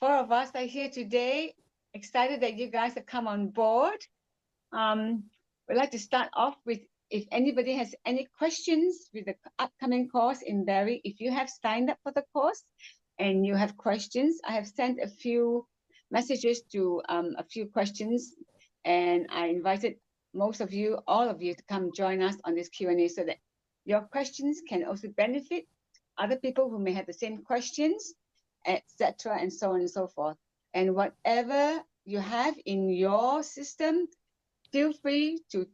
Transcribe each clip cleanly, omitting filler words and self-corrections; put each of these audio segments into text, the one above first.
four of us are here today. Excited that you guys have come on board. We'd like to start off with, if anybody has any questions with the upcoming course in Barry. If you have signed up for the course and you have questions, I have sent a few messages to a few questions, and I invited most of you, all of you, to come join us on this Q&A so that your questions can also benefit other people who may have the same questions, etc., and so on and so forth. And whatever you have in your system, feel free to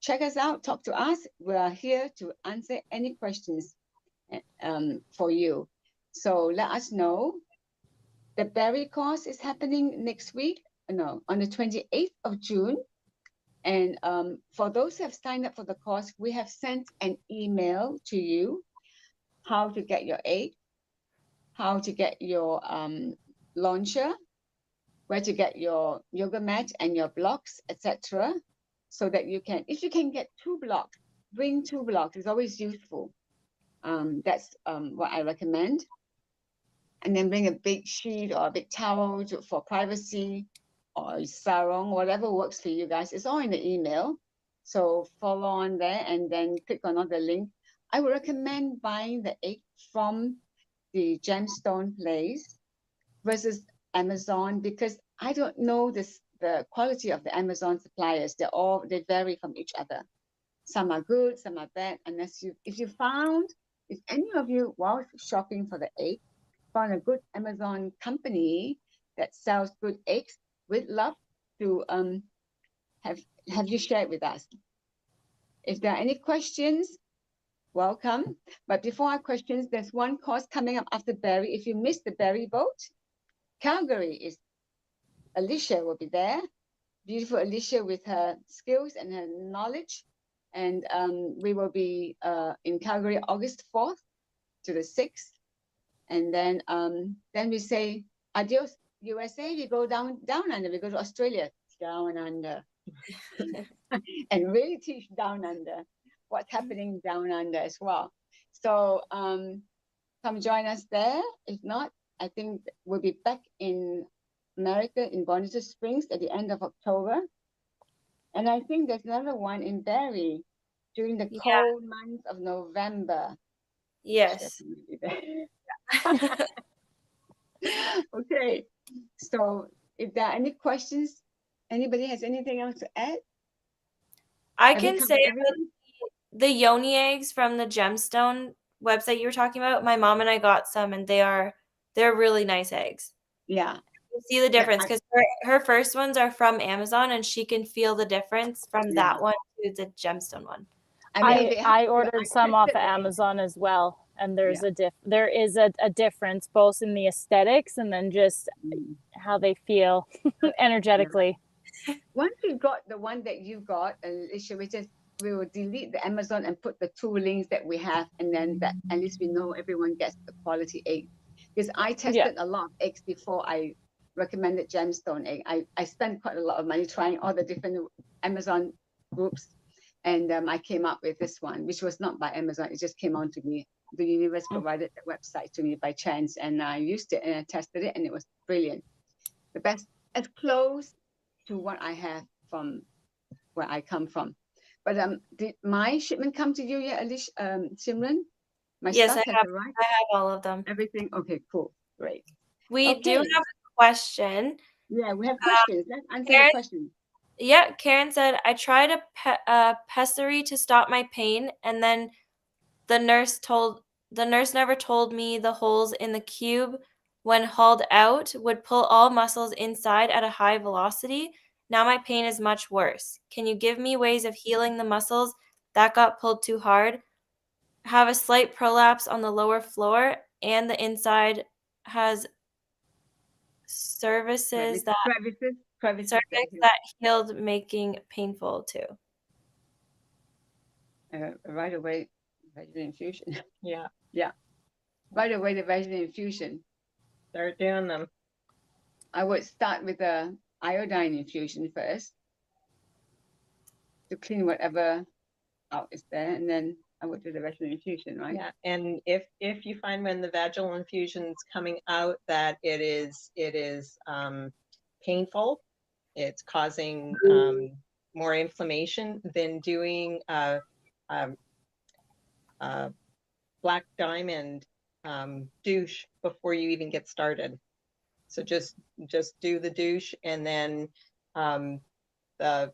check us out, talk to us. We are here to answer any questions for you. So let us know. The Barry course is happening next week, on the 28th of June. And for those who have signed up for the course, we have sent an email to you, how to get your egg, how to get your launcher, where to get your yoga mat and your blocks, etc. So that you can, if you can get 2 blocks, bring 2 blocks. It's always useful. That's what I recommend. And then bring a big sheet or a big towel for privacy, or sarong, whatever works for you guys. It's all in the email. So follow on there and then click on the link. I would recommend buying the egg from the gemstone place versus Amazon, because I don't know the quality of the Amazon suppliers. They vary from each other. Some are good, some are bad. If any of you, while shopping for the egg, found a good Amazon company that sells good eggs, we'd love to have you share it with us. If there are any questions, welcome. But before our questions, there's one course coming up after Barry. If you missed the Barry boat, Calgary Alicia will be there. Beautiful Alicia with her skills and her knowledge. And we will be in Calgary August 4th to the 6th. And then we say adios USA. We go down under. We go to Australia, down under. And really teach down under, what's happening down under as well. So come join us there. If not, I think we'll be back in America, in Bonita Springs, at the end of October. And I think there's another one in Barrie during the cold months of November. Yes. Okay. So if there are any questions, anybody has anything else to add? I can say about the yoni eggs from the gemstone website you were talking about. My mom and I got some, and they're really nice eggs. Yeah. You see the difference, because her first ones are from Amazon, and she can feel the difference from that one to the gemstone one. I ordered some off of Amazon as well, and there is a difference both in the aesthetics and then just how they feel energetically. Once we got the one that you got, Alicia, we will delete the Amazon and put the 2 links that we have, and then that at least we know everyone gets the quality egg. Because I tested a lot of eggs before I recommended gemstone egg. I spent quite a lot of money trying all the different Amazon groups, and I came up with this one, which was not by Amazon. It just came on to me. The universe provided the website to me by chance, and I used it and I tested it, and it was brilliant. The best, as close to what I have from where I come from. But did my shipment come to you yet, Alicia, Simran? Yes, I have all of them. Everything? Okay, cool. Great. We do have a question. Yeah, we have questions. Let's answer the question. Yeah, Karen said, I tried a pessary to stop my pain, and then the nurse never told me the holes in the cube, when hauled out, would pull all muscles inside at a high velocity. Now my pain is much worse. Can you give me ways of healing the muscles that got pulled too hard? Have a slight prolapse on the lower floor, and the inside has crevices that healed, making painful too. Right away, vaginal infusion. Yeah. Right away, the vaginal infusion. Start doing them. I would start with the iodine infusion first to clean whatever out is there, and then I would do the vaginal infusion, right? Yeah, and if you find when the vaginal infusion's coming out that it is painful, it's causing more inflammation, then doing a black diamond douche before you even get started. So just do the douche and then the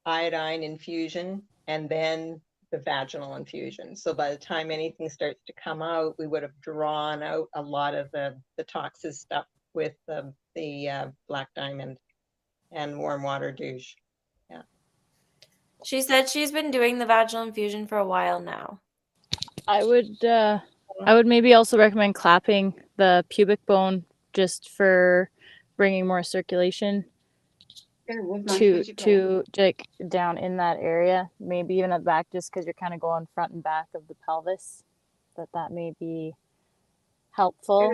iodine infusion and then the vaginal infusion. So by the time anything starts to come out, we would have drawn out a lot of the toxic stuff with the black diamond and warm water douche. Yeah. She said she's been doing the vaginal infusion for a while now. I would maybe also recommend clapping the pubic bone just for bringing more circulation to like down in that area, maybe even at the back, just because you're kind of going front and back of the pelvis. That may be helpful.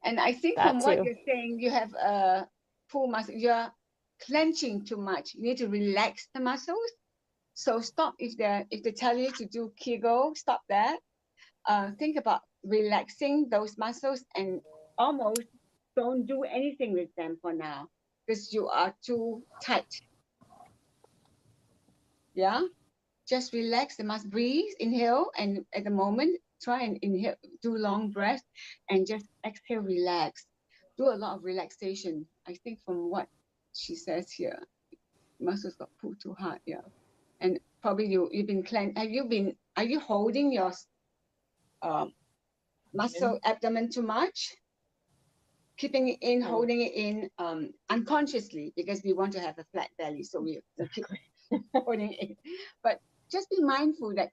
And I think That from what too. you're saying, you have a full muscle. You're clenching too much. You need to relax the muscles. So stop if they tell you to do Kegel, stop that. Think about relaxing those muscles and almost don't do anything with them for now because you are too tight. Yeah, just relax the muscle, breathe, inhale, and at the moment try and inhale, do long breath, and just exhale, relax. Do a lot of relaxation. I think from what she says here, muscles got pulled too hard. Yeah, and probably you've been cleansed. Are you holding your muscle abdomen too much? Keeping it in, holding it in unconsciously because we want to have a flat belly, so we keep holding it in. But just be mindful that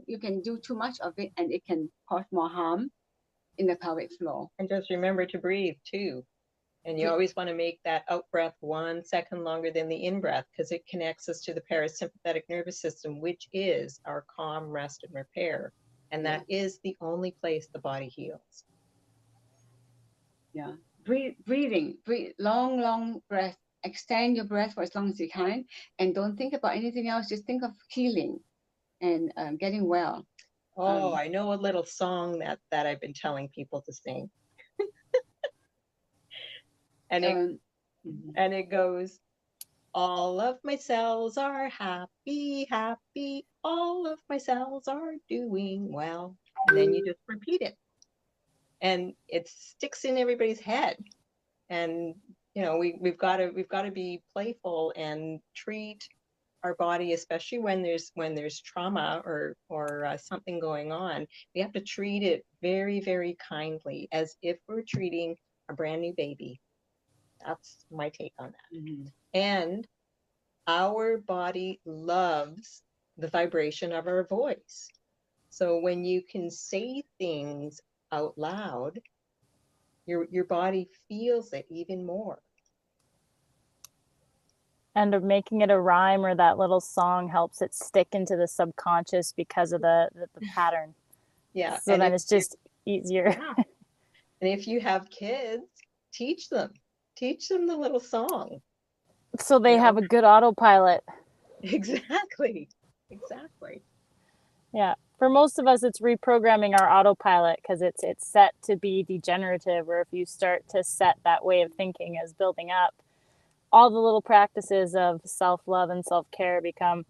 you can do too much of it and it can cause more harm in the pelvic floor. And just remember to breathe too. And you always want to make that out breath 1 second longer than the in breath because it connects us to the parasympathetic nervous system, which is our calm, rest, and repair. And that is the only place the body heals. Yeah. Breathing, long breath. Extend your breath for as long as you can, and don't think about anything else. Just think of healing and getting well. Oh, I know a little song that I've been telling people to sing. And it goes, all of my cells are happy, happy. All of my cells are doing well. And then you just repeat it. And it sticks in everybody's head. And you know, we've got to be playful and treat our body, especially when there's trauma or something going on. We have to treat it very, very kindly, as if we're treating a brand new baby. That's my take on that. Mm-hmm. And our body loves the vibration of our voice. So when you can say things out loud, your body feels it even more. And of making it a rhyme or that little song helps it stick into the subconscious because of the pattern. Yeah. So then it's just easier. Yeah. And if you have kids, teach them the little song. So they have a good autopilot. Exactly. Yeah. For most of us, it's reprogramming our autopilot because it's set to be degenerative, or if you start to set that way of thinking as building up, all the little practices of self-love and self-care become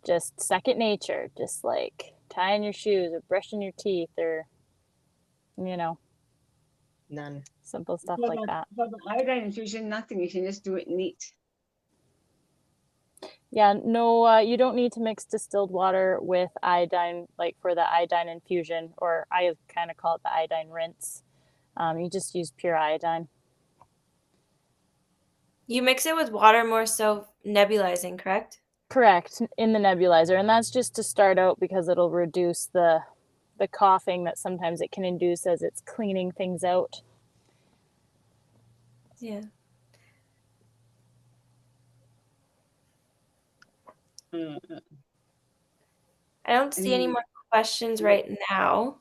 just second nature, just like tying your shoes or brushing your teeth or, none. Simple stuff like that. For the iodine infusion, nothing. You can just do it neat. Yeah, no, you don't need to mix distilled water with iodine, like for the iodine infusion, or I kind of call it the iodine rinse. You just use pure iodine. You mix it with water more so nebulizing, correct? Correct, in the nebulizer. And that's just to start out because it'll reduce the coughing that sometimes it can induce as it's cleaning things out. Yeah. I don't see any more questions right now.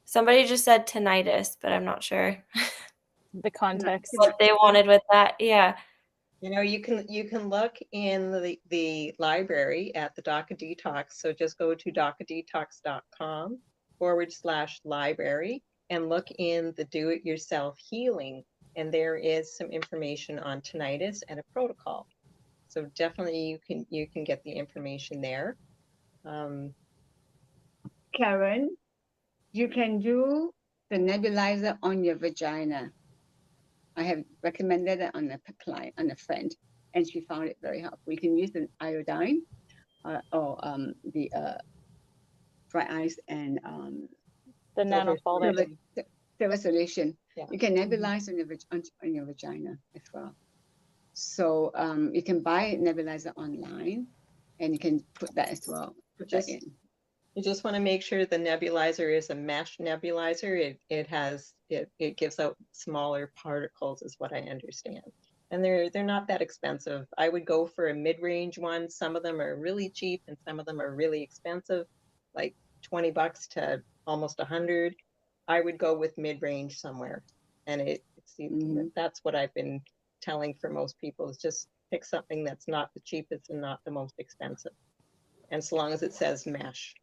Somebody just said tinnitus, but I'm not sure The context. what they wanted with that. Yeah. You know, you can look in the library at the Doc of Detox. So just go to docadetox.com/library and look in the do-it-yourself healing. And there is some information on tinnitus and a protocol. So definitely you can get the information there. Karen, you can do the nebulizer on your vagina. I have recommended it on a client, on a friend, and she found it very helpful. You can use an iodine or the dry ice and The nanofolic. silver solution. Yeah. You can nebulize on your vagina as well. So you can buy a nebulizer online, and you can put that as well. Put that in. You just want to make sure the nebulizer is a mesh nebulizer. It gives out smaller particles, is what I understand. And they're not that expensive. I would go for a mid-range one. Some of them are really cheap and some of them are really expensive, like $20 to almost $100. I would go with mid-range somewhere. And that's what I've been telling for most people, is just pick something that's not the cheapest and not the most expensive. And so long as it says mesh.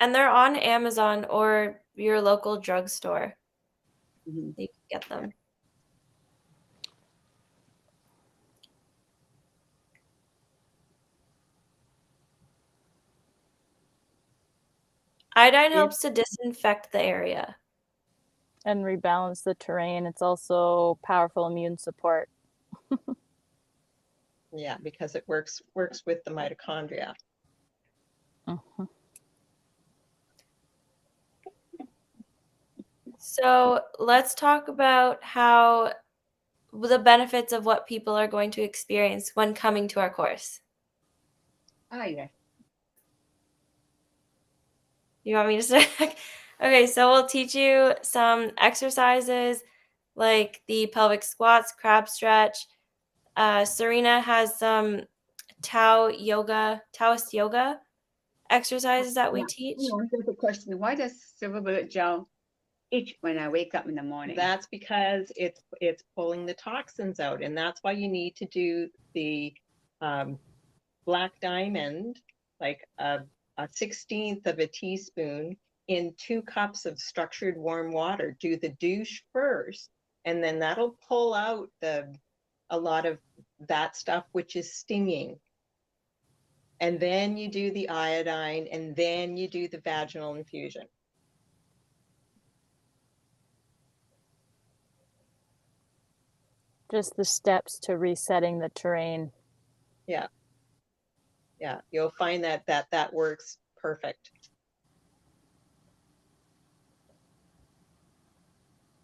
And they're on Amazon or your local drugstore. Mm-hmm. You can get them. Iodine helps to disinfect the area. And rebalance the terrain. It's also powerful immune support. Yeah, because it works with the mitochondria. Mm-hmm. So let's talk about how the benefits of what people are going to experience when coming to our course. Ah, yes. You want me to start? Okay, so we'll teach you some exercises like the pelvic squats, crab stretch. Serena has some Taoist yoga exercises that we teach. There's a question. Why does silver bullet gel itch when I wake up in the morning? That's because it's pulling the toxins out, and that's why you need to do the black diamond, like a 1/16 of a teaspoon in 2 cups of structured warm water. Do the douche first, and then that'll pull out a lot of that stuff which is stinging. And then you do the iodine, and then you do the vaginal infusion. Just the steps to resetting the terrain. Yeah. Yeah, you'll find that works perfect.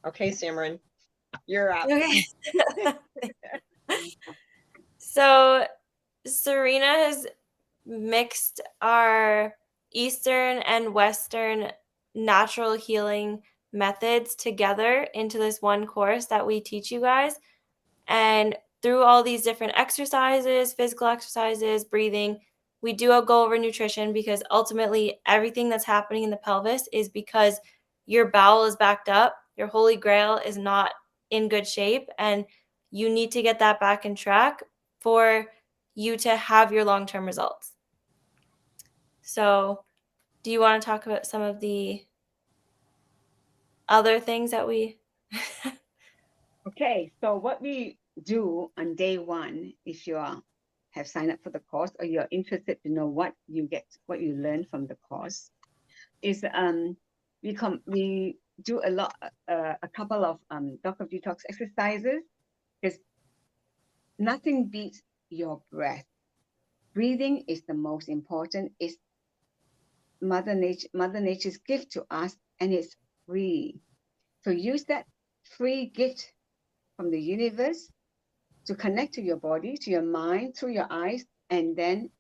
Okay, Simran, you're up. Okay. So Serena has mixed our Eastern and Western natural healing methods together into this one course that we teach you guys. And through all these different exercises, physical exercises, breathing, we do go over nutrition, because ultimately everything that's happening in the pelvis is because your bowel is backed up, your holy grail is not in good shape, and you need to get that back in track for you to have your long-term results. So, do you want to talk about some of the other things that we Okay, so what we do on day one, if you have signed up for the course or you're interested to know what you learn from the course, is we do a couple of Doc of Detox exercises, because nothing beats your breath. Breathing is the most important. It's Mother Nature's gift to us, and it's free. So use that free gift from the universe to connect to your body, to your mind, through your eyes, and then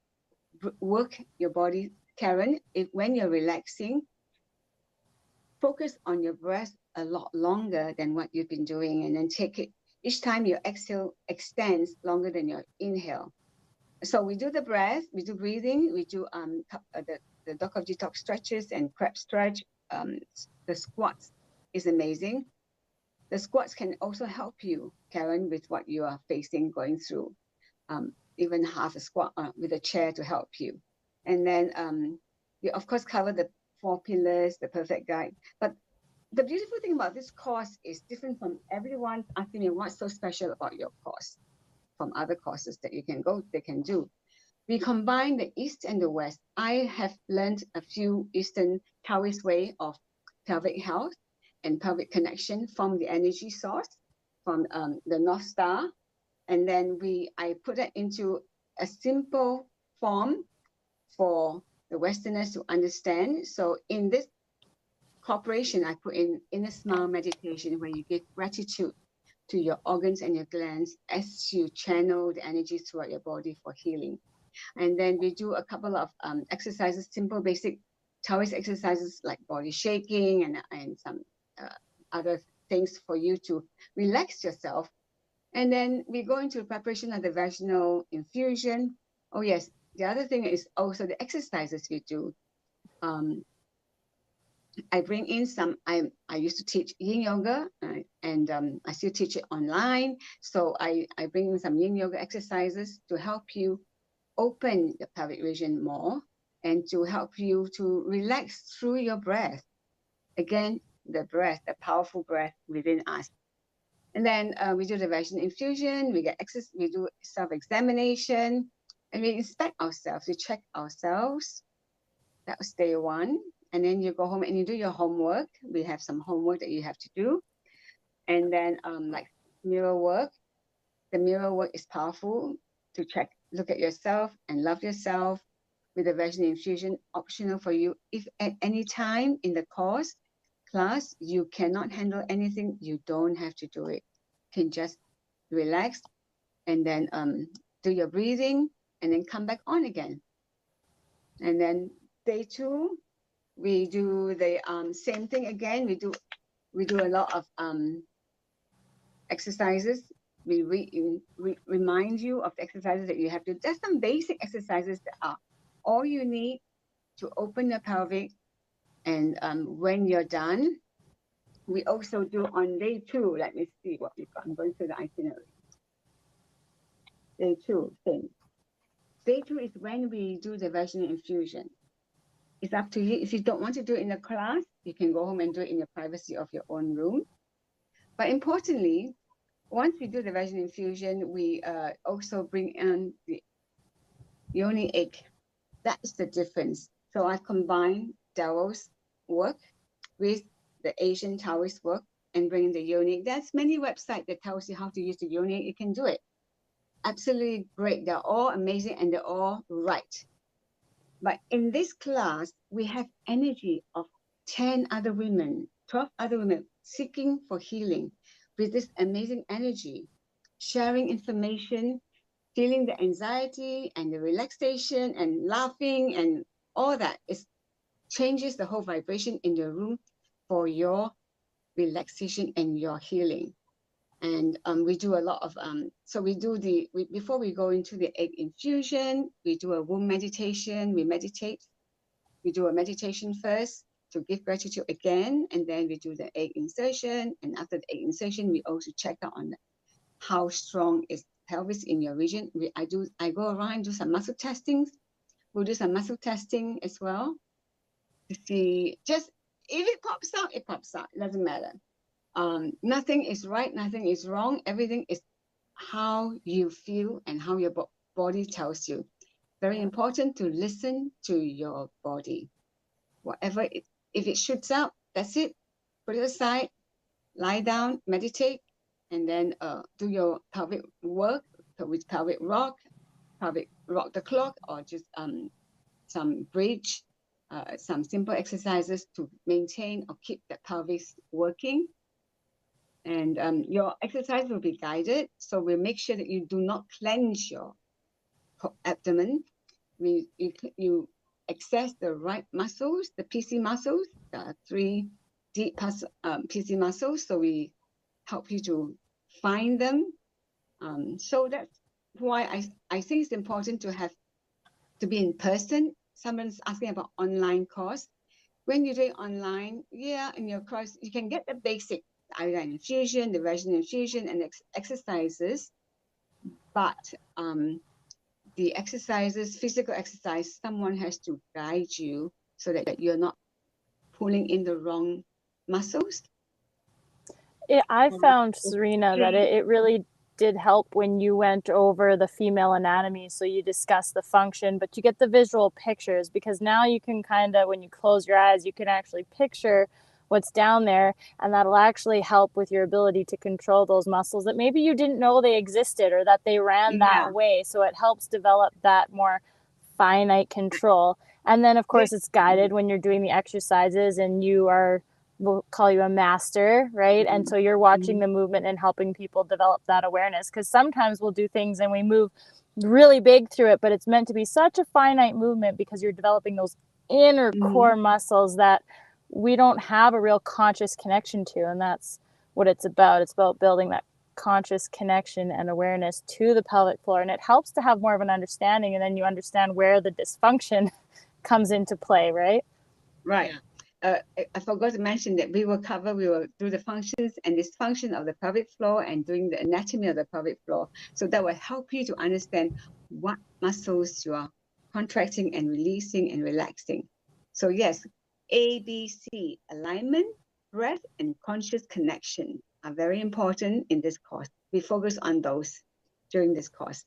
work your body. Karen, when you're relaxing, focus on your breath a lot longer than what you've been doing, and then take it. Each time your exhale extends longer than your inhale. So we do the breath, we do breathing, we do the Doc of Detox stretches and crab stretch. The squats is amazing. The squats can also help you, Karen, with what you are facing, going through. Even half a squat with a chair to help you. And then we of course cover the 4 pillars, the perfect guide. But the beautiful thing about this course is different from everyone asking me what's so special about your course from other courses that you can go, they can do. We combine the East and the West. I have learned a few Eastern Taoist way of pelvic health and pelvic connection from the energy source, from the North Star. And then I put that into a simple form for the Westerners to understand. So in this corporation, I put in inner smile meditation, where you give gratitude to your organs and your glands as you channel the energy throughout your body for healing. And then we do a couple of exercises, simple, basic Taoist exercises like body shaking and some other things for you to relax yourself. And then we go into the preparation of the vaginal infusion. Oh yes, the other thing is also the exercises we do. I bring in some, I used to teach yin yoga and I still teach it online. So I bring in some yin yoga exercises to help you open the pelvic region more and to help you to relax through your breath. Again, the breath, the powerful breath within us. And then we do the vaginal infusion, we do self-examination, and we inspect ourselves, we check ourselves. That was day 1. And then you go home and you do your homework. We have some homework that you have to do. And then like mirror work. The mirror work is powerful to check, look at yourself and love yourself with the vaginal infusion, optional for you. If at any time in the class, you cannot handle anything, you don't have to do it. You can just relax and then do your breathing and then come back on again. And then day 2, we do the same thing again. We do a lot of exercises. We remind you of the exercises that you have to. There's some basic exercises that are all you need to open the pelvic. And when you're done, we also do on day 2. Let me see what we've got. I'm going through the itinerary. Day 2, same. Day 2 is when we do the vaginal infusion. It's up to you. If you don't want to do it in a class, you can go home and do it in the privacy of your own room. But importantly, once we do the vaginal infusion, we also bring in the yoni egg. That's the difference. So I combine Darrow's work with the Asian Taoist work and bring in the yoni. There's many websites that tells you how to use the yoni. You can do it. Absolutely great. They're all amazing and they're all right. But in this class, we have energy of 10 other women, 12 other women seeking for healing with this amazing energy, sharing information, feeling the anxiety and the relaxation and laughing and all that. It changes the whole vibration in the room for your relaxation and your healing. And we do a lot of, so we do before we go into the egg infusion, we do a womb meditation, we meditate. We do a meditation first to give gratitude again, and then we do the egg insertion. And after the egg insertion, we also check out on how strong is pelvis in your region. I go around and do some muscle testings. We'll do some muscle testing as well to see, just if it pops out, it pops out. It doesn't matter. Nothing is right, nothing is wrong. Everything is how you feel and how your body tells you. Very important to listen to your body. Whatever, if it shoots out, that's it. Put it aside, lie down, meditate, and then do your pelvic work with pelvic rock the clock, or just some bridge, some simple exercises to maintain or keep the pelvis working. And your exercise will be guided. So we'll make sure that you do not clench your abdomen. You access the right muscles, the PC muscles, the 3 deep PC muscles. So we help you to find them. So that's why I think it's important to be in person. Someone's asking about online course. When you do it online, in your course, you can get the basic iodine infusion, the resin infusion, and exercises. But the exercises, physical exercise, someone has to guide you so that you're not pulling in the wrong muscles. I found, Serena, that it really did help when you went over the female anatomy. So you discuss the function, but you get the visual pictures, because now you can kind of, when you close your eyes, you can actually picture what's down there, and that'll actually help with your ability to control those muscles that maybe you didn't know they existed or that they ran that way. So it helps develop that more finite control. And then of course it's guided when you're doing the exercises, and you are, we'll call you a master, right? And so you're watching the movement and helping people develop that awareness, because sometimes we'll do things and we move really big through it, but it's meant to be such a finite movement because you're developing those inner core muscles that we don't have a real conscious connection to. And that's what it's about. It's about building that conscious connection and awareness to the pelvic floor, and it helps to have more of an understanding, and then you understand where the dysfunction comes into play, right? Right. I forgot to mention that we will do the functions and dysfunction of the pelvic floor and doing the anatomy of the pelvic floor. So that will help you to understand what muscles you are contracting and releasing and relaxing. So yes, ABC, alignment, breath, and conscious connection are very important in this course. We focus on those during this course.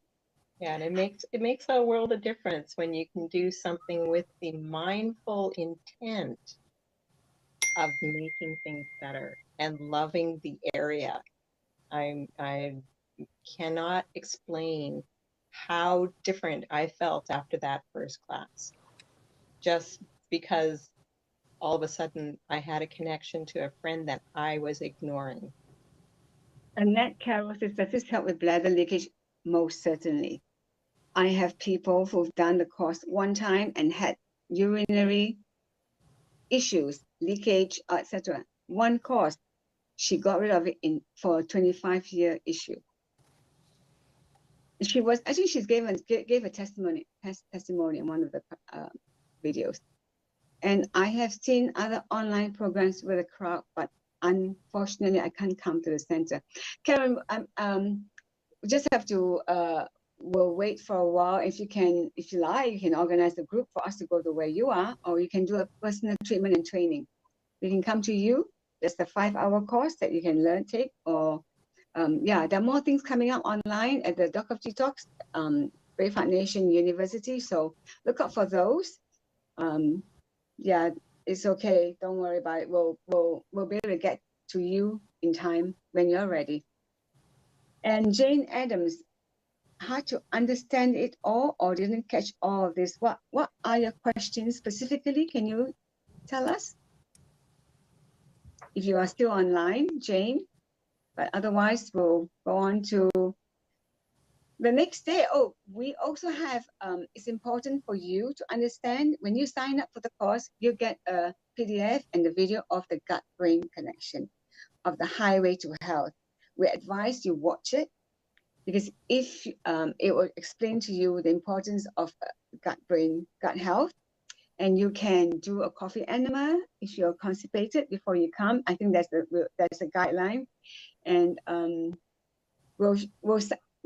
Yeah, and it makes a world of difference when you can do something with the mindful intent of making things better and loving the area. I cannot explain how different I felt after that first class, just because all of a sudden I had a connection to a friend that I was ignoring. Annette Carroll says, does this help with bladder leakage? Most certainly. I have people who've done the course one time and had urinary issues, leakage, etc. One course, she got rid of it for a 25-year issue. She's gave a testimony in one of the videos. And I have seen other online programs with a crowd, but unfortunately I can't come to the center. Karen, we just have to we'll wait for a while. If you like, you can organize a group for us to go to where you are, or you can do a personal treatment and training. We can come to you. There's a 5-hour course that you can take, or there are more things coming up online at the Doc of Detox, BraveHeart Nation University. So look out for those. It's okay. Don't worry about it. We'll be able to get to you in time when you're ready. And Jane Adams, how to understand it all or didn't catch all of this? What are your questions specifically? Can you tell us? If you are still online, Jane, but otherwise we'll go on to the next day. Oh, we also have, it's important for you to understand when you sign up for the course, you get a PDF and the video of the gut-brain connection of the highway to health. We advise you watch it, because if it will explain to you the importance of gut health, and you can do a coffee enema if you're constipated before you come. I think that's a guideline, and we'll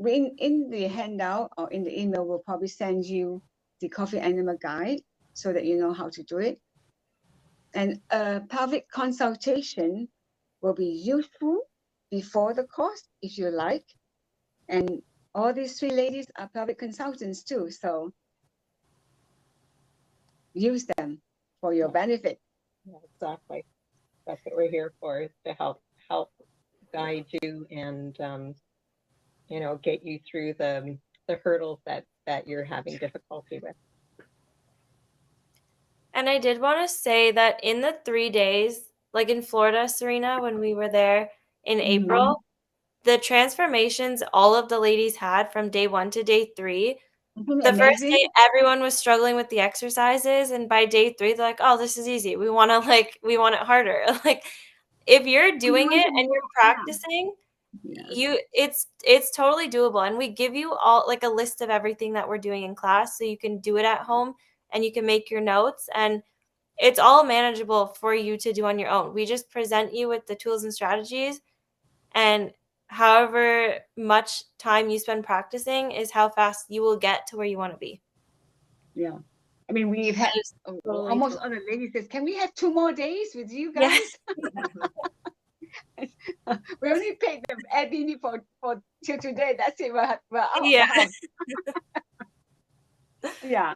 in the handout or in the email we'll probably send you the coffee enema guide so that you know how to do it. And a pelvic consultation will be useful before the course if you like. And all these 3 ladies are pelvic consultants too, so use them for your benefit. Yeah, exactly. That's what we're here for, is to help guide you and get you through the hurdles that you're having difficulty with. And I did want to say that in the 3 days, like in Florida, Serena, when we were there in April, the transformations all of the ladies had from day 1 to day 3, the first day everyone was struggling with the exercises, and by day 3 they're like, oh, this is easy. We want it harder. Like, if you're doing it and you're practicing, it's totally doable. And we give you all like a list of everything that we're doing in class, so you can do it at home and you can make your notes. And it's all manageable for you to do on your own. We just present you with the tools and strategies, and however much time you spend practicing is how fast you will get to where you want to be. Yeah. I mean, we've had It's totally almost true. all the ladies says, can we have 2 more days with you guys? We only paid the Airbnb for till today. That's it. We're out of the Yeah. house. Yeah.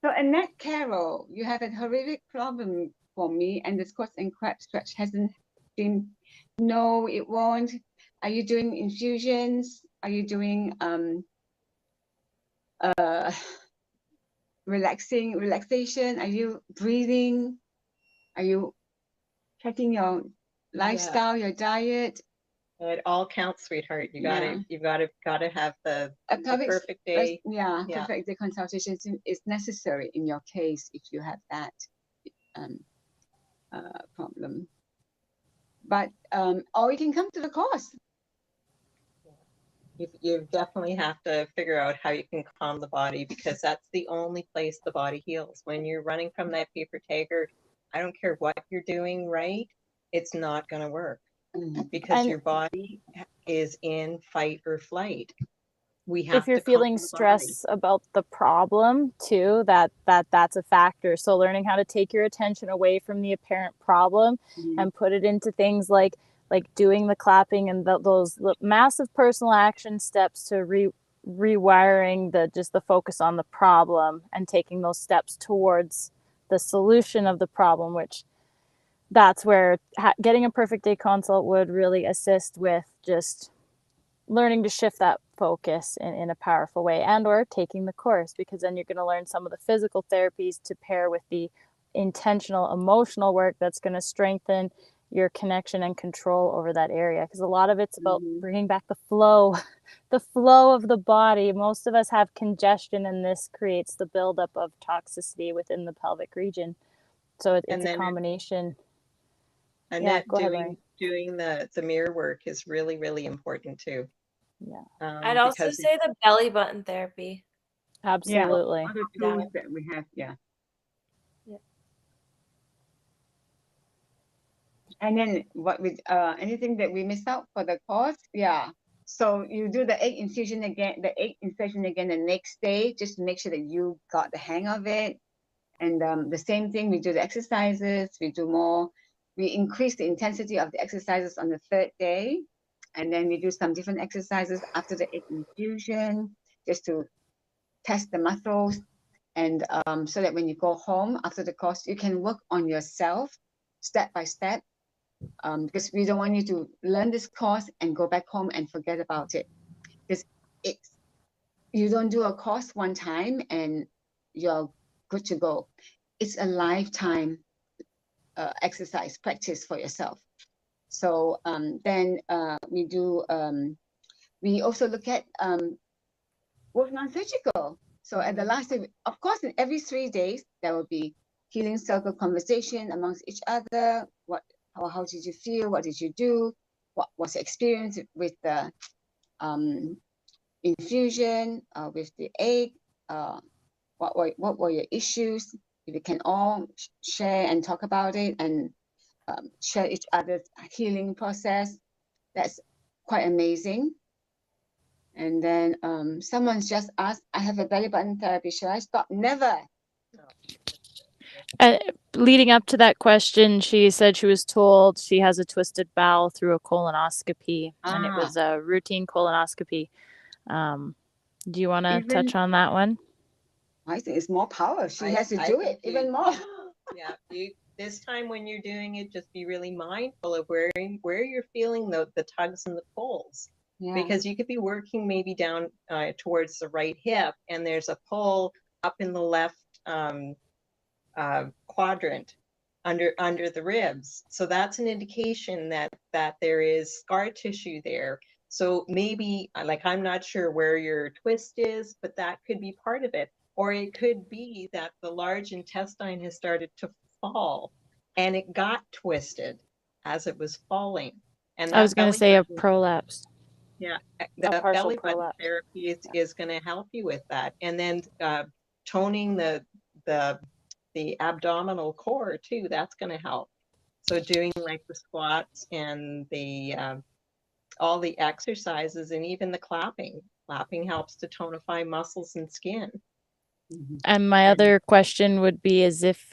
So Annette Carroll, you have a horrific problem for me, and the squats and crab stretch hasn't been. No, it won't. Are you doing infusions? Are you doing relaxation? Are you breathing? Are you checking your lifestyle, your diet? It all counts, sweetheart. You Yeah. gotta have the Pelvic perfect day. Yeah, Yeah. perfect day consultation is necessary in your case if you have that problem. But or you can come to the course. You definitely have to figure out how you can calm the body, because that's the only place the body heals. When you're running from that paper tiger, I don't care what you're doing, right? It's not going to work, because And your body is in fight or flight. We have if you're to calm feeling the body. stress about the problem too, that's a factor. So learning how to take your attention away from the apparent problem and put it into things like doing the clapping and those massive personal action steps to rewiring the focus on the problem and taking those steps towards the solution of the problem, which that's where getting a perfect day consult would really assist with just learning to shift that focus in a powerful way, and or taking the course, because then you're going to learn some of the physical therapies to pair with the intentional emotional work that's going to strengthen your connection and control over that area, because a lot of it's about bringing back the flow of the body. Most of us have congestion, and this creates the buildup of toxicity within the pelvic region. So it's a combination. And Yeah, that go ahead, doing the mirror work is really, really important too. Yeah. I'd also say the belly button therapy. Absolutely. Yeah, other tools that we have, yeah. And then what with anything that we missed out for the course, yeah. So you do the egg infusion again the next day, just to make sure that you got the hang of it. And the same thing, we do the exercises, we increase the intensity of the exercises on the 3rd day. And then we do some different exercises after the egg infusion, just to test the muscles. And so that when you go home after the course, you can work on yourself step by step. Because we don't want you to learn this course and go back home and forget about it. Because you don't do a course one time and you're good to go. It's a lifetime exercise practice for yourself. So then we also look at work non-surgical. So at the last day, of course, in every 3 days, there will be healing circle conversation amongst each other. How did you feel? What did you do? What was your experience with the infusion, with the egg? What were your issues? If we can all share and talk about it and share each other's healing process, that's quite amazing. And then someone's just asked, I have a belly button therapy. Should I stop? Never. Leading up to that question, she said she was told she has a twisted bowel through a colonoscopy, and it was a routine colonoscopy. Do you want to touch on that one? I think it's more power. She has to do it even more. Yeah. This time when you're doing it, just be really mindful of where you're feeling the tugs and the pulls. Yeah. Because you could be working maybe down towards the right hip, and there's a pull up in the left quadrant under the ribs. So that's an indication that there is scar tissue there. So maybe, like, I'm not sure where your twist is, but that could be part of it. Or it could be that the large intestine has started to fall and it got twisted as it was falling. And I was going to say a prolapse. Yeah, the belly button therapy is going to help you with that. And then toning the the abdominal core too. That's going to help. So doing like the squats and the all the exercises and even the clapping. Clapping helps to tonify muscles and skin. And my other question would be is if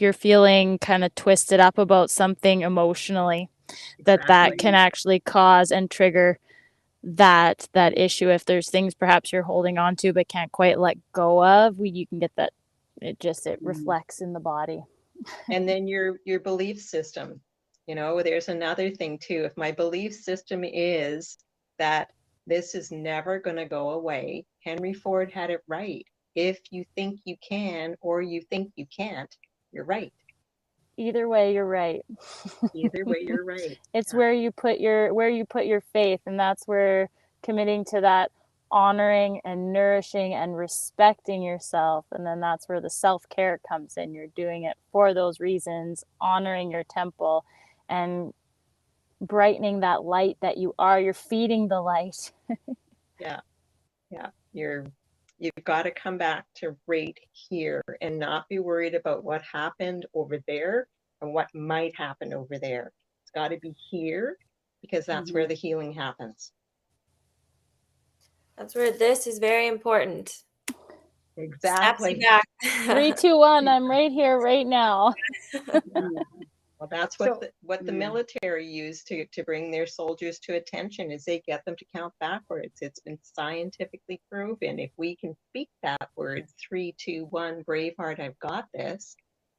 you're feeling kind of twisted up about something emotionally, that can actually cause and trigger that issue. If there's things perhaps you're holding on to but can't quite let go of, you can get that. It reflects in the body. And then your belief system. You know, there's another thing too. If my belief system is that this is never going to go away, Henry Ford had it right. If you think you can or you think you can't, you're right. Either way, you're right. Either way, you're right. It's where you put your faith, and that's where committing to that honoring and nourishing and respecting yourself, and then that's where the self-care comes in. You're doing it for those reasons, honoring your temple and brightening that light that you are. You're feeding the light. Yeah. You've got to come back to right here and not be worried about what happened over there and what might happen over there. It's got to be here because that's where the healing happens. That's where this is very important. Exactly. Snaps you back. 3, 2, 1. I'm right here, right now. Well, that's what the military used to bring their soldiers to attention, is they get them to count backwards. It's been scientifically proven. If we can speak that word, 3, 2, 1, BraveHeart, I've got this.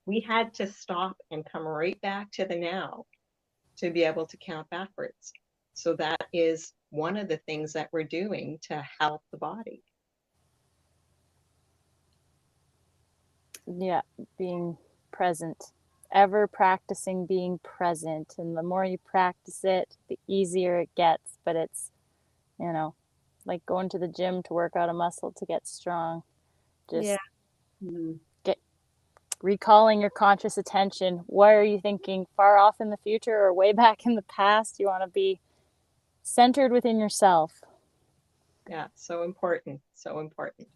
We had to stop and come right back to the now to be able to count backwards. So that is one of the things that we're doing to help the body. Yeah, being present. Ever practicing being present, and the more you practice it, the easier it gets. But it's, like going to the gym to work out a muscle to get strong. Just get recalling your conscious attention. What are you thinking? Far off in the future or way back in the past? You want to be centered within yourself. Yeah, so important. So important.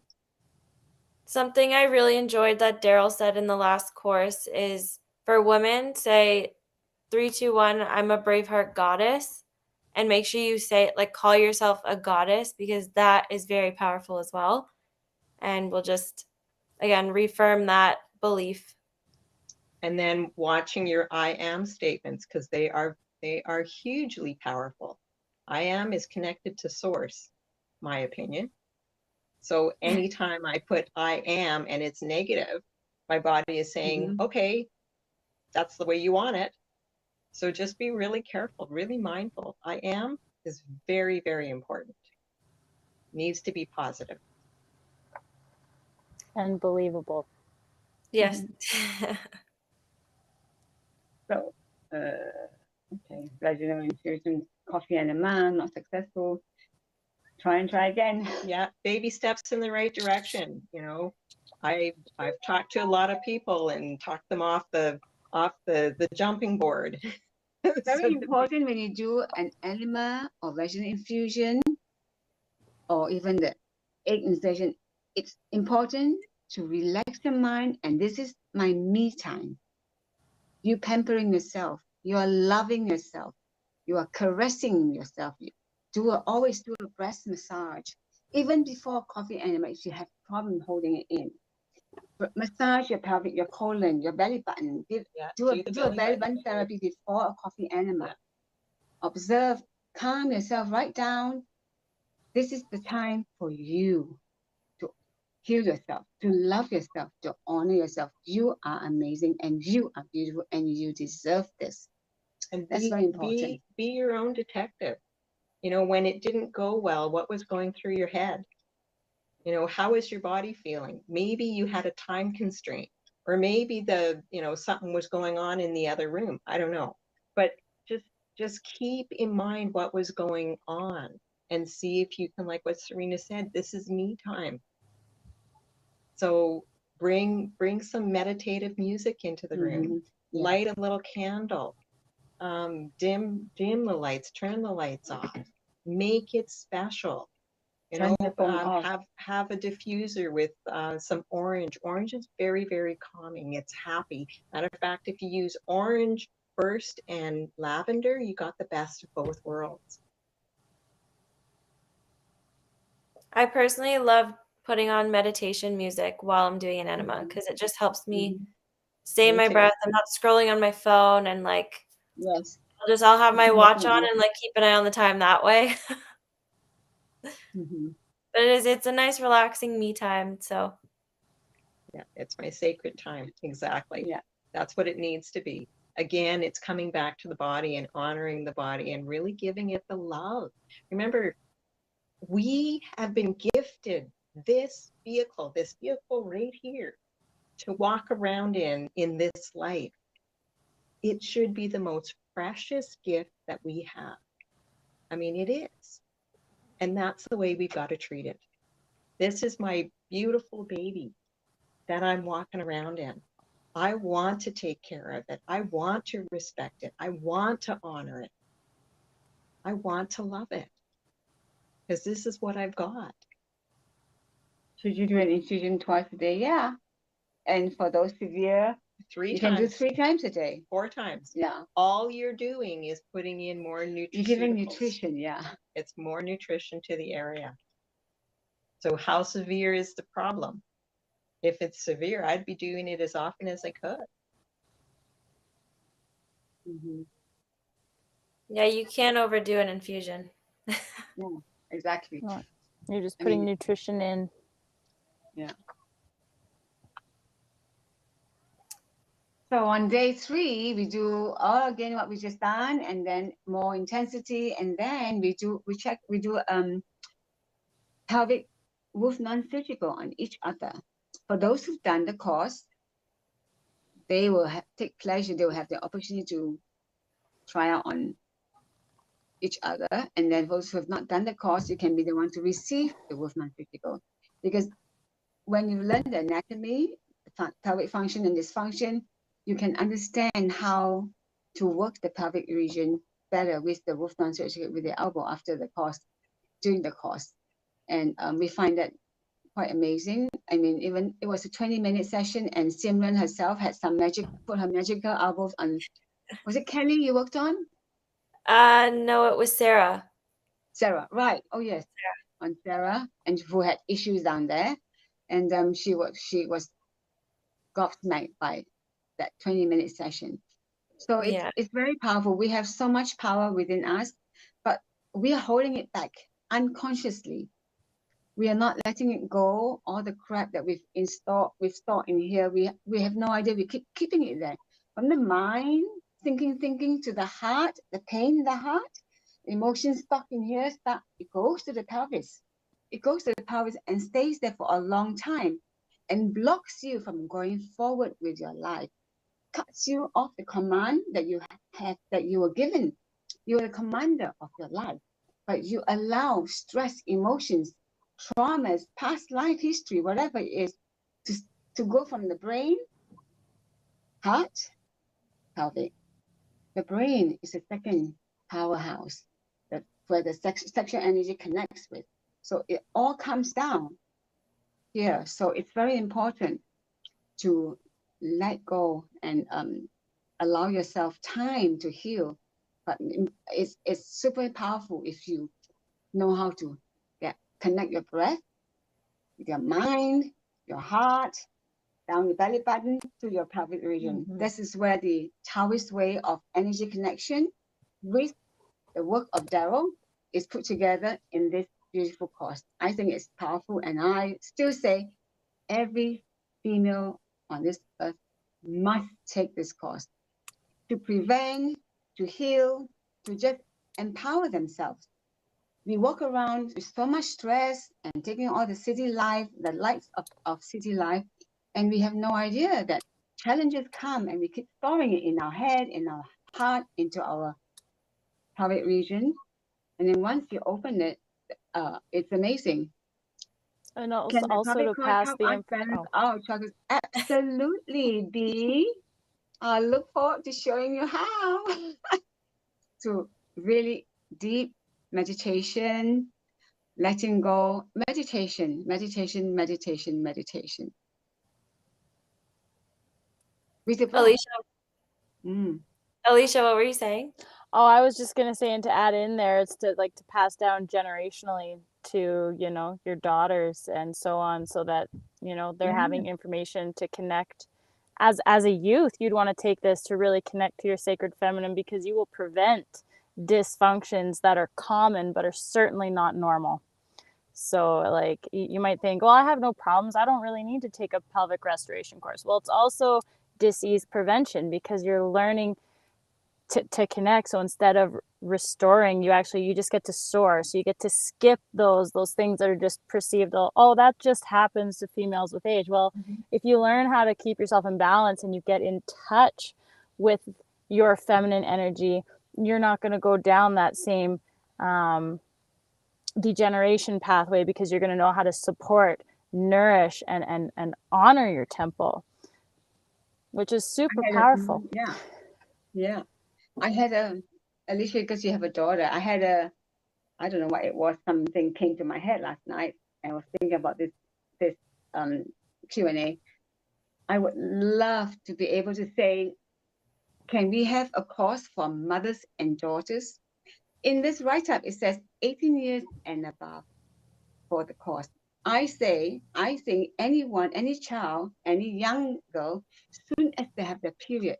Something I really enjoyed that Daryl said in the last course is, for women, say 3, 2, 1, I'm a BraveHeart goddess. And make sure you say, like, call yourself a goddess, because that is very powerful as well. And we'll just, again, reaffirm that belief. And then watching your I am statements, because they are hugely powerful. I am is connected to source, my opinion. So anytime I put I am and it's negative, my body is saying, okay, that's the way you want it. So just be really careful, really mindful. I am is very, very important. Needs to be positive. And believable. Yes. So, okay, vaginal infusion, coffee and a man, not successful. Try again. Yeah, baby steps in the right direction. I've talked to a lot of people and talked them off the jumping board. Very important when you do an enema or vaginal infusion or even the egg insertion. It's important to relax your mind, and this is my me time. You pampering yourself, you are loving yourself, you are caressing yourself. Always do a breast massage, even before coffee enema. If you have problem holding it in, massage your pelvic, your colon, your belly button. Do a belly button therapy before a coffee enema. Yeah. Observe, calm yourself right down. This is the time for you to heal yourself, to love yourself, to honor yourself. You are amazing and you are beautiful and you deserve this. And that's very important. Be your own detective. When it didn't go well, what was going through your head? How is your body feeling? Maybe you had a time constraint, or maybe something was going on in the other room. I don't know. But just keep in mind what was going on and see if you can, like what Serena said, this is me time. So bring some meditative music into the room. Yeah. Light a little candle. Dim the lights, turn the lights off. Make it special. You Turn know, the phone off. have a diffuser with some orange. Orange is very, very calming. It's happy. Matter of fact, if you use orange first and lavender, you got the best of both worlds. I personally love putting on meditation music while I'm doing an enema because it just helps me stay in Me my too. breath. I'm not scrolling on my phone and like Yes. I'll have my watch on Definitely. and like keep an eye on the time that way. Mm-hmm. But it's a nice relaxing me time. So Yeah, it's my sacred time. Exactly. Yeah. That's what it needs to be. Again, it's coming back to the body and honoring the body and really giving it the love. Remember, we have been gifted this vehicle right here to walk around in this life. It should be the most precious gift that we have. I mean, it is. And that's the way we've got to treat it. This is my beautiful baby that I'm walking around in. I want to take care of it. I want to respect it. I want to honor it. I want to love it. Because this is what I've got. Should you do an infusion twice a day? Yeah. And for those severe, Three you times. can do 3 times a day. 4 times. Yeah. All you're doing is putting in more nutrition. You're giving nutrition, yeah. It's more nutrition to the area. So how severe is the problem? If it's severe, I'd be doing it as often as I could. Mm-hmm. yeah, you can't overdo an infusion. Yeah, exactly. Right. You're just I putting mean, nutrition in. yeah. So on day 3, we do all again what we just done, and then more intensity, and then we do pelvic roof non-surgical on each other. For those who've done the course, they will take pleasure. They will have the opportunity to try out on each other, and then those who have not done the course, you can be the one to receive the roof non-surgical, because when you learn the anatomy, pelvic function and dysfunction, you can understand how to work the pelvic region better with the roof non-surgical with the elbow after the course, during the course. And we find that quite amazing. I mean, even it was a 20-minute session, and Simran herself had some put her magical elbows on. Was it Kelly you worked on? No, it was Sarah. Sarah, right. Oh, yes. On Sarah, and who had issues down there. And she was gobsmacked by that 20-minute session. So it's very powerful. We have so much power within us, but we are holding it back unconsciously. We are not letting it go. All the crap that we've stored in here, we have no idea. We keep keeping it there. From the mind, thinking to the heart, the pain in the heart, emotions stuck in here, it goes to the pelvis. It goes to the pelvis and stays there for a long time and blocks you from going forward with your life. Cuts you off the command that you have, that you were given. You are the commander of your life, but you allow stress, emotions, traumas, past life history, whatever it is, to go from the brain, heart, pelvic. The brain is the second powerhouse where the sexual energy connects with. So it all comes down here. So it's very important to let go and allow yourself time to heal. But it's super powerful if you know how to connect your breath with your mind, your heart, down your belly button to your pelvic region. Mm-hmm. This is where the Taoist way of energy connection with the work of Daryl is put together in this beautiful course. I think it's powerful, and I still say every female on this earth must take this course to prevent, to heal, to just empower themselves. We walk around with so much stress and taking all the city life, the lights of city life, and we have no idea that challenges come and we keep storing it in our head, in our heart, into our pelvic region. And then once you open it, it's amazing. And also, Can the pelvic to cord pass help the us balance our chakras? Absolutely, Dee. I look forward to showing you how to really deep meditation, letting go, meditation, meditation, meditation, meditation. With the breath. Alicia, what were you saying? Oh, I was just gonna say, and to add in there, it's to pass down generationally to, you know, your daughters and so on, so that, you know, they're having information to connect. As a youth, you'd want to take this to really connect to your sacred feminine, because you will prevent dysfunctions that are common but are certainly not normal. So like you might think, well, I have no problems, I don't really need to take a pelvic restoration course. Well, it's also disease prevention, because you're learning to connect. So instead of restoring, you just get to soar. So you get to skip those things that are just perceived, oh, that just happens to females with age. Well, if you learn how to keep yourself in balance and you get in touch with your feminine energy, you're not going to go down that same degeneration pathway, because you're going to know how to support, nourish, and honor your temple, which is super powerful. Yeah. I had Alicia, because you have a daughter, I don't know what it was, something came to my head last night, and I was thinking about this Q&A. I would love to be able to say, can we have a course for mothers and daughters? In this write-up, it says 18 years and above for the course. I think anyone, any child, any young girl, soon as they have their period,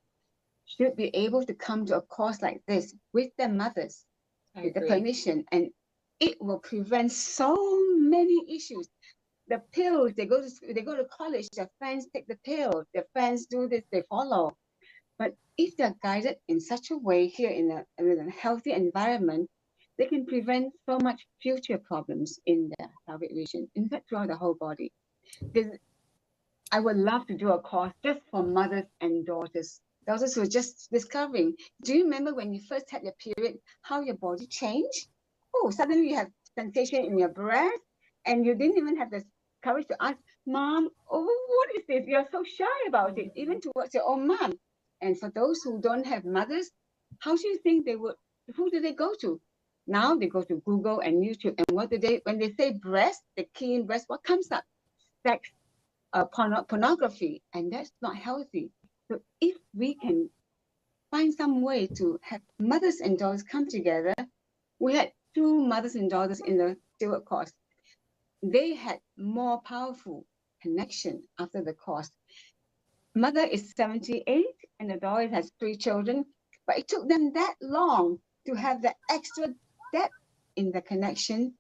should be able to come to a course like this with their mothers, with the permission, and it will prevent so many issues. The pills, they go to college, their friends take the pill, their friends do this, they follow. But if they're guided in such a way here in a healthy environment, they can prevent so much future problems in the pelvic region, in fact, throughout the whole body. I would love to do a course just for mothers and daughters. Daughters who are just discovering. Do you remember when you first had your period, how your body changed? Oh, suddenly you have sensation in your breast, and you didn't even have the courage to ask, Mom, oh, what is this? You're so shy about it, even towards your own mom. And for those who don't have mothers, how do you think who do they go to? Now they go to Google and YouTube, and when they say breast, the key in breast, what comes up? Sex, pornography, and that's not healthy. So if we can find some way to have mothers and daughters come together, we had 2 mothers and daughters in the steward course. They had more powerful connection after the course. Mother is 78 and the daughter has 3 children, but it took them that long to have the extra depth in the connection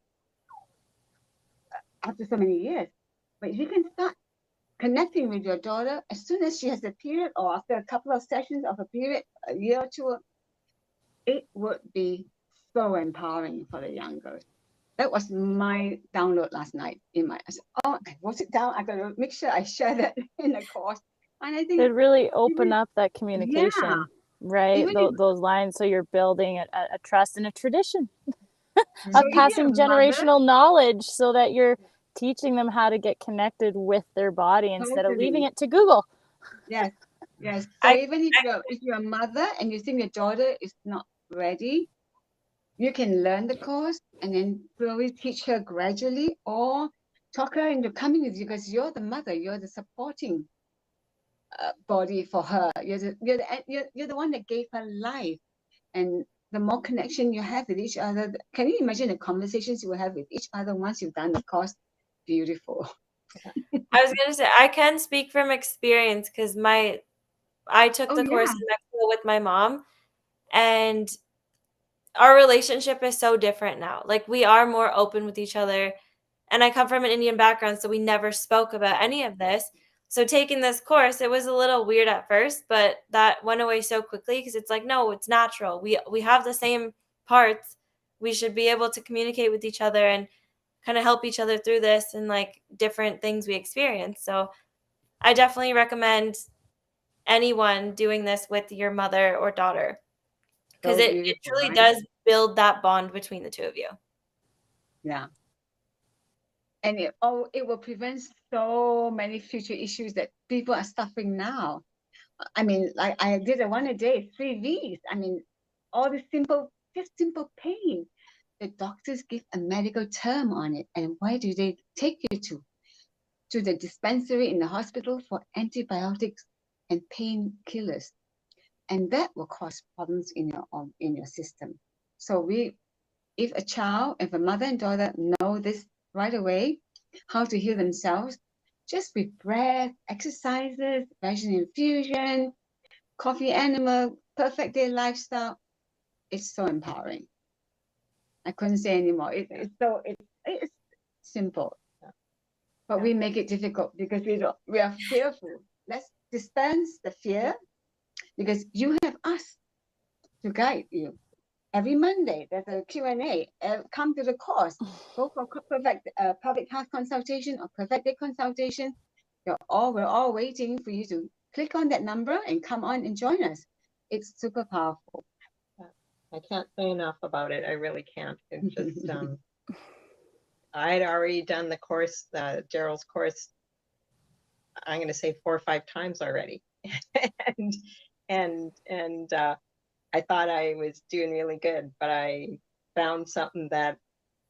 after so many years. But if you can start connecting with your daughter as soon as she has a period, or after a couple of sessions of a period, a year or 2, it would be so empowering for the young girls. That was my download last night. I said, oh, I wrote it down. I gotta make sure I share that in the course. And I think it really open up that communication, right? Those lines, so you're building a trust and a tradition of passing generational knowledge, so that you're teaching them how to get connected with their body instead of leaving it to Google. Yes. So even if you're a mother and you think your daughter is not ready, you can learn the course and then slowly teach her gradually, or talk her into coming with you, because you're the mother, you're the supporting body for her. You're the one that gave her life, and the more connection you have with each other, can you imagine the conversations you will have with each other once you've done the course? Beautiful. I was gonna say, I can speak from experience, because I took the course in Mexico with my mom, and our relationship is so different now. Like, we are more open with each other, and I come from an Indian background, so we never spoke about any of this. So taking this course, it was a little weird at first, but that went away so quickly, because it's like, no, it's natural. We have the same parts. We should be able to communicate with each other and kind of help each other through this and like different things we experience. So I definitely recommend anyone doing this with your mother or daughter, because it truly does build that bond between the two of you. Yeah. And it will prevent so many future issues that people are suffering now. I mean, like I did a 1 a day, 3 V's. I mean, all the simple pain the doctors give a medical term on it. And where do they take you to? To the dispensary in the hospital for antibiotics and painkillers. And that will cause problems in your system. So if a mother and daughter know this right away, how to heal themselves, just with breath, exercises, vaginal infusion, coffee animal, perfect day lifestyle, it's so empowering. I couldn't say anymore. It's simple, but we make it difficult because we are fearful. Let's dispense the fear, because you have us to guide you. Every Monday, there's a Q&A. Come to the course. Go for Public Health Consultation or Perfect Day Consultation. We're all waiting for you to click on that number and come on and join us. It's super powerful. I can't say enough about it. I really can't. It's just, I had already done the course, Gerald's course, I'm going to say 4 or 5 times already. and I thought I was doing really good, but I found something that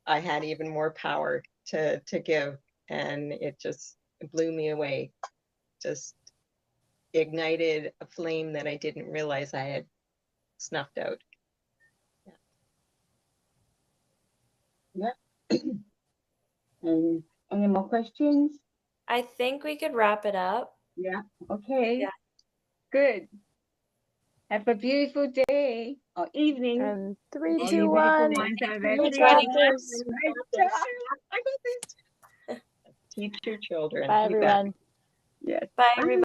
I had even more power to give, and it just blew me away. Just ignited a flame that I didn't realize I had snuffed out. Yeah. And any more questions? I think we could wrap it up. Yeah. Okay. Yeah. Good. Have a beautiful day or evening. And 3, All 2, you 1. beautiful ones out there. Good Joining practice. Teach your children. Bye, You bet. everyone. Yes. Bye, everybody.